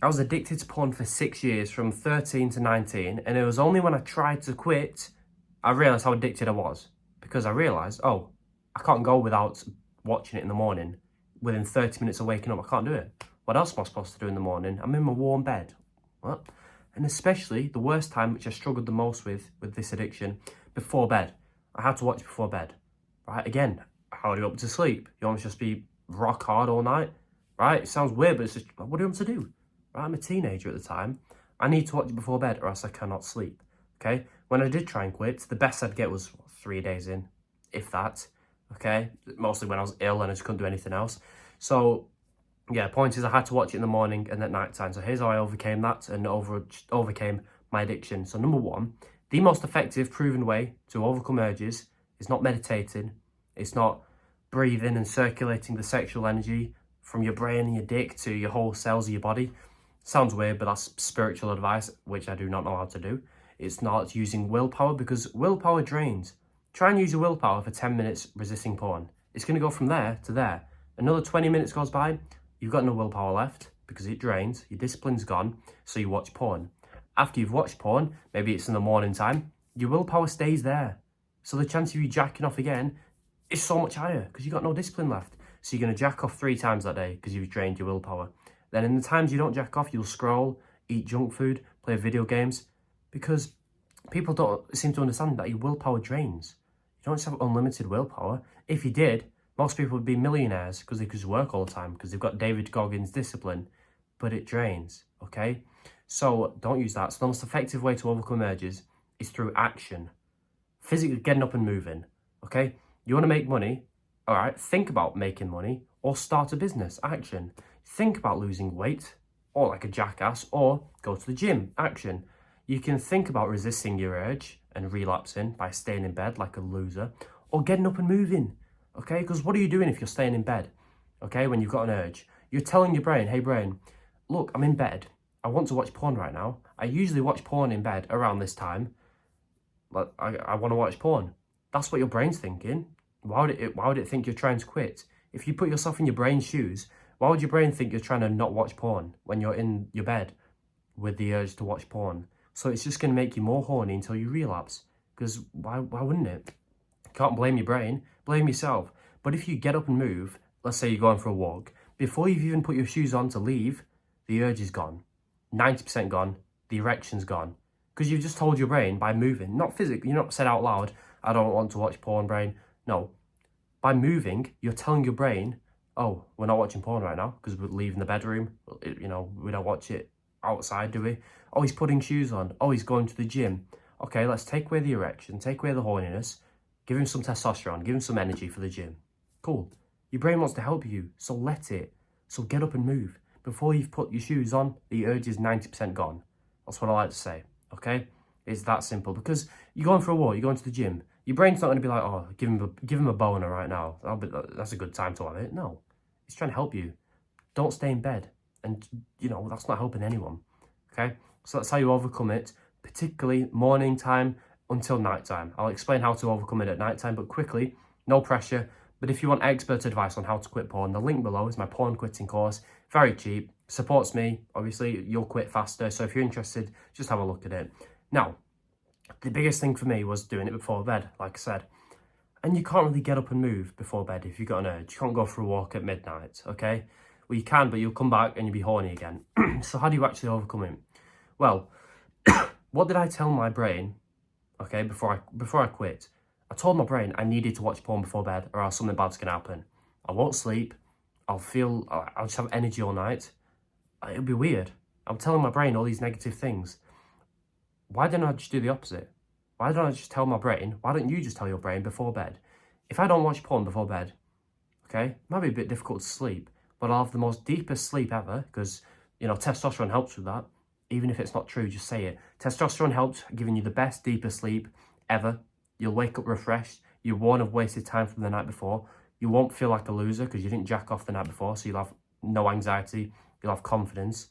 I was addicted to porn for 6 years, from 13 to 19, and it was only when I tried to quit, I realised how addicted I was. Because I realised, oh, I can't go without watching it in the morning. Within 30 minutes of waking up, I can't do it. What else am I supposed to do in the morning? I'm in my warm bed. What? And especially the worst time, which I struggled the most with this addiction, before bed. I had to watch before bed. Right? Again, how do you up to sleep? You want to just be rock hard all night? Right? It sounds weird, but it's just, what do you want to do? Right? I'm a teenager at the time. I need to watch it before bed or else I cannot sleep. Okay? When I did try and quit, the best I'd get was 3 days in, if that. Okay? Mostly when I was ill and I just couldn't do anything else. So, yeah, point is I had to watch it in the morning and at night time. So here's how I overcame that and overcame my addiction. So number one, the most effective proven way to overcome urges is not meditating. It's not breathing and circulating the sexual energy from your brain and your dick to your whole cells of your body. Sounds weird, but that's spiritual advice, which I do not know how to do. It's not using willpower, because willpower drains. Try and use your willpower for 10 minutes resisting porn. It's going to go from there to there. Another 20 minutes goes by, you've got no willpower left because it drains, your discipline's gone, so you watch porn. After you've watched porn, maybe it's in the morning time, your willpower stays there. So the chance of you jacking off again is so much higher because you've got no discipline left. So you're going to jack off 3 times that day because you've drained your willpower. Then in the times you don't jack off, you'll scroll, eat junk food, play video games, because people don't seem to understand that your willpower drains. You don't just have unlimited willpower. If you did, most people would be millionaires because they could just work all the time because they've got David Goggins discipline, but it drains, okay? So don't use that. So the most effective way to overcome urges is through action. Physically getting up and moving, okay? You want to make money, all right, think about making money or start a business, action. Think about losing weight or like a jackass, or go to the gym, action. You can think about resisting your urge and relapsing by staying in bed like a loser, or getting up and moving, okay? Because what are you doing if you're staying in bed, okay, when you've got an urge? You're telling your brain, hey brain, look, I'm in bed. I want to watch porn right now. I usually watch porn in bed around this time, but I want to watch porn. That's what your brain's thinking. Why would it think you're trying to quit? If you put yourself in your brain's shoes, why would your brain think you're trying to not watch porn when you're in your bed with the urge to watch porn? So it's just going to make you more horny until you relapse. Because why wouldn't it? Can't blame your brain, blame yourself. But if you get up and move, let's say you're going for a walk, before you've even put your shoes on to leave, the urge is gone. 90% gone, the erection's gone. Because you've just told your brain by moving, not physically, you're not said out loud, I don't want to watch porn, brain. No. By moving, you're telling your brain, oh, we're not watching porn right now because we're leaving the bedroom. We don't watch it outside, do we? Oh, he's putting shoes on. Oh, he's going to the gym. Okay, let's take away the erection, take away the horniness, give him some testosterone, give him some energy for the gym. Cool. Your brain wants to help you, so let it. So get up and move. Before you've put your shoes on, the urge is 90% gone. That's what I like to say, okay? It's that simple, because you're going for a walk, you're going to the gym. Your brain's not going to be like, oh, give him a boner right now. That's a good time to have it. No, it's trying to help you. Don't stay in bed. And, that's not helping anyone, okay? So that's how you overcome it, particularly morning time until night time. I'll explain how to overcome it at night time, but quickly, no pressure. But if you want expert advice on how to quit porn, the link below is my porn quitting course. Very cheap, supports me. Obviously, you'll quit faster. So if you're interested, just have a look at it. Now, the biggest thing for me was doing it before bed, like I said. And you can't really get up and move before bed if you've got an urge. You can't go for a walk at midnight, okay? Well, you can, but you'll come back and you'll be horny again. So how do you actually overcome it? Well, what did I tell my brain, okay, before I quit? I told my brain I needed to watch porn before bed or else something bad's going to happen. I won't sleep. I'll just have energy all night. It'll be weird. I'm telling my brain all these negative things. Why don't I just do the opposite? Why don't I just tell my brain, why don't you just tell your brain before bed? If I don't watch porn before bed, okay, it might be a bit difficult to sleep, but I'll have the most deepest sleep ever because, testosterone helps with that. Even if it's not true, just say it. Testosterone helps giving you the best, deepest sleep ever. You'll wake up refreshed. You won't have wasted time from the night before. You won't feel like a loser because you didn't jack off the night before, so you'll have no anxiety. You'll have confidence.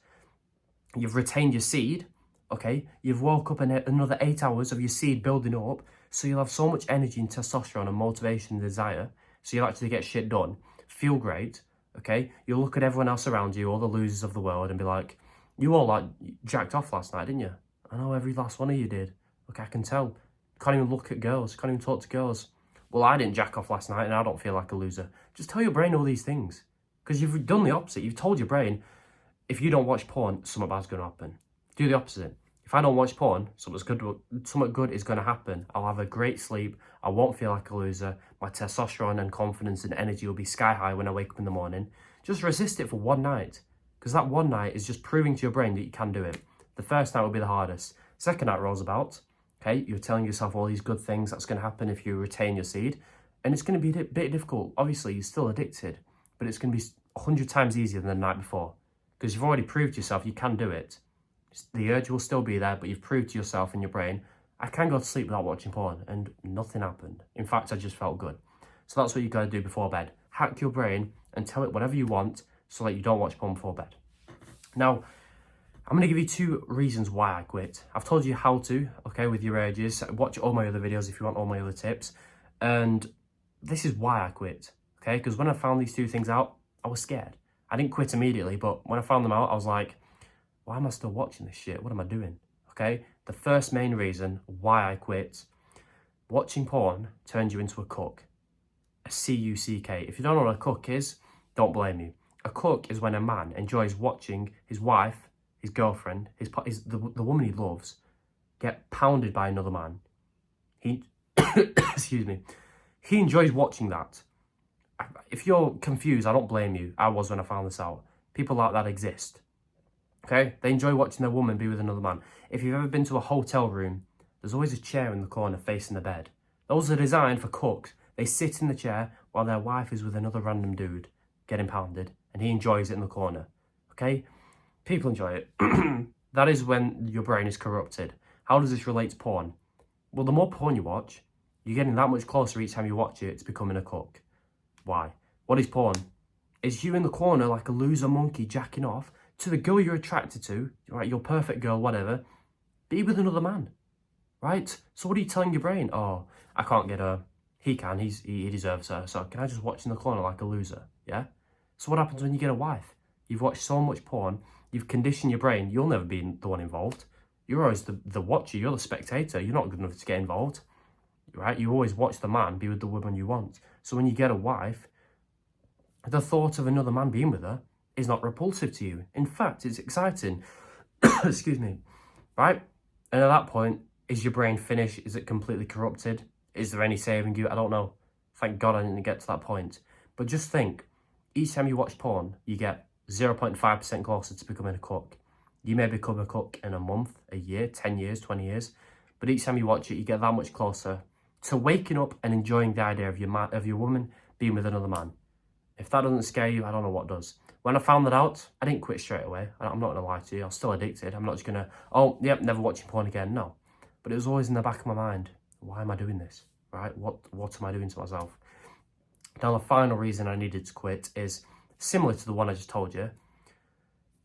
You've retained your seed. Okay, you've woke up in another 8 hours of your seed building up, so you'll have so much energy and testosterone and motivation and desire, so you'll actually get shit done, feel great, okay? You'll look at everyone else around you, all the losers of the world, and be like, You all like jacked off last night, didn't you? I know every last one of you did. Okay, I can tell. Can't even look at girls. Can't even talk to girls. Well, I didn't jack off last night and I don't feel like a loser. Just tell your brain all these things. Because you've done the opposite. You've told your brain, if you don't watch porn, something bad's going to happen. Do the opposite. If I don't watch porn, something good is going to happen. I'll have a great sleep. I won't feel like a loser. My testosterone and confidence and energy will be sky high when I wake up in the morning. Just resist it for one night. Because that one night is just proving to your brain that you can do it. The first night will be the hardest. Second night rolls about. Okay, you're telling yourself all these good things that's going to happen if you retain your seed. And it's going to be a bit difficult. Obviously, you're still addicted. But it's going to be 100 times easier than the night before. Because you've already proved to yourself you can do it. The urge will still be there, but you've proved to yourself in your brain, I can go to sleep without watching porn. And nothing happened. In fact, I just felt good. So that's what you've got to do before bed. Hack your brain and tell it whatever you want so that you don't watch porn before bed. Now, I'm going to give you 2 reasons why I quit. I've told you how to, okay, with your urges. Watch all my other videos if you want all my other tips. And this is why I quit, okay? Because when I found these 2 things out, I was scared. I didn't quit immediately, but when I found them out, I was like, why am I still watching this shit? What am I doing? Okay? The first main reason why I quit, watching porn turns you into a cook. A C-U-C-K. If you don't know what a cook is, don't blame you. A cook is when a man enjoys watching his wife, his girlfriend, the woman he loves, get pounded by another man. He, excuse me, he enjoys watching that. If you're confused, I don't blame you. I was when I found this out. People like that exist. Okay? They enjoy watching their woman be with another man. If you've ever been to a hotel room, there's always a chair in the corner facing the bed. Those are designed for cooks. They sit in the chair while their wife is with another random dude getting pounded, and he enjoys it in the corner. Okay? People enjoy it. That is when your brain is corrupted. How does this relate to porn? Well, the more porn you watch, you're getting that much closer each time you watch it to becoming a cook. Why? What is porn? It's you in the corner like a loser monkey jacking off to the girl you're attracted to, right? Your perfect girl, whatever. Be with another man, right? So what are you telling your brain? Oh, I can't get her. He can. He deserves her. So can I just watch in the corner like a loser? Yeah. So what happens when you get a wife? You've watched so much porn. You've conditioned your brain. You'll never be the one involved. You're always the watcher. You're the spectator. You're not good enough to get involved, right? You always watch the man be with the woman you want. So when you get a wife, the thought of another man being with her is not repulsive to you. In fact, it's exciting. Excuse me. Right? And at that point, is your brain finished? Is it completely corrupted? Is there any saving you? I don't know. Thank God I didn't get to that point. But just think, each time you watch porn, you get 0.5% closer to becoming a cook. You may become a cook in a month, a year, 10 years, 20 years. But each time you watch it, you get that much closer to waking up and enjoying the idea of your woman being with another man. If that doesn't scare you, I don't know what does. When I found that out, I didn't quit straight away. I'm not going to lie to you. I was still addicted. I'm not just going to, oh, yep, never watching porn again. No. But it was always in the back of my mind. Why am I doing this? Right? What am I doing to myself? Now, the final reason I needed to quit is similar to the one I just told you. It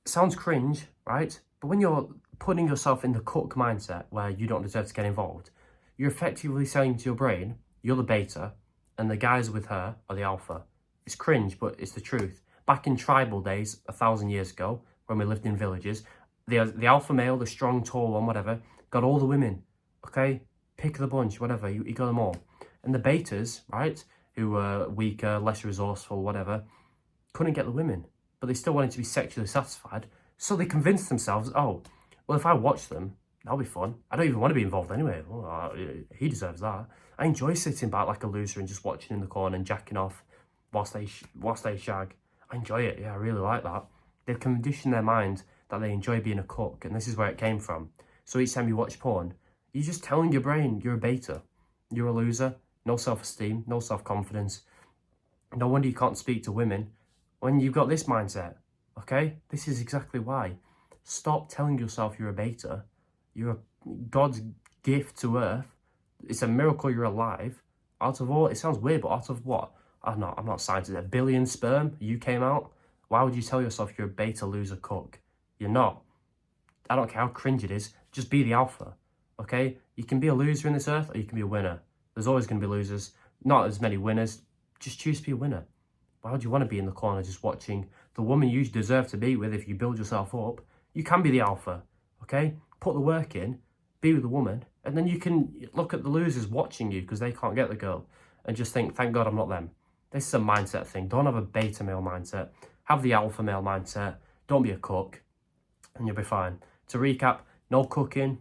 sounds cringe, right? But when you're putting yourself in the cook mindset where you don't deserve to get involved, you're effectively saying to your brain, you're the beta, and the guys with her are the alpha. It's cringe, but it's the truth. Back in tribal days, 1,000 years ago, when we lived in villages, the alpha male, the strong, tall one, whatever, got all the women, okay? Pick the bunch, whatever, you got them all. And the betas, right, who were weaker, less resourceful, whatever, couldn't get the women, but they still wanted to be sexually satisfied, so they convinced themselves, oh, well, if I watch them, that'll be fun. I don't even want to be involved anyway. Well, he deserves that. I enjoy sitting back like a loser and just watching in the corner and jacking off whilst they shag. I enjoy it. Yeah, I really like that. They've conditioned their mind that they enjoy being a cook, and this is where it came from. So each time you watch porn, you're just telling your brain you're a beta. You're a loser. No self-esteem, no self-confidence. No wonder you can't speak to women when you've got this mindset, okay? This is exactly why. Stop telling yourself you're a beta. You're God's gift to earth. It's a miracle you're alive. Out of all, it sounds weird, but out of what? I'm not scientist. 1 billion sperm you came out? Why would you tell yourself you're a beta loser cook? You're not. I don't care how cringe it is. Just be the alpha, okay? You can be a loser in this earth or you can be a winner. There's always going to be losers. Not as many winners. Just choose to be a winner. Why would you want to be in the corner just watching the woman you deserve to be with if you build yourself up You can be the alpha, okay? Put the work in, be with the woman, and then you can look at the losers watching you because they can't get the girl and just think, thank God I'm not them. This is a mindset thing. Don't have a beta male mindset. Have the alpha male mindset. Don't be a cook and you'll be fine. To recap, no cooking,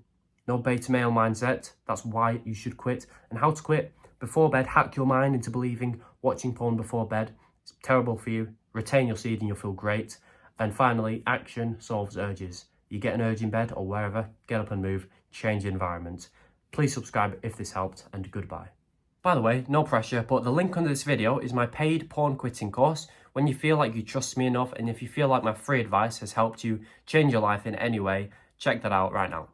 no beta male mindset. That's why you should quit. And how to quit: before bed, hack your mind into believing watching porn before bed is terrible for you. Retain your seed and you'll feel great. And finally, action solves urges. You get an urge in bed or wherever, get up and move, change the environment. Please subscribe if this helped, and goodbye. By the way, no pressure, but the link under this video is my paid porn quitting course. When you feel like you trust me enough, and if you feel like my free advice has helped you change your life in any way, check that out right now.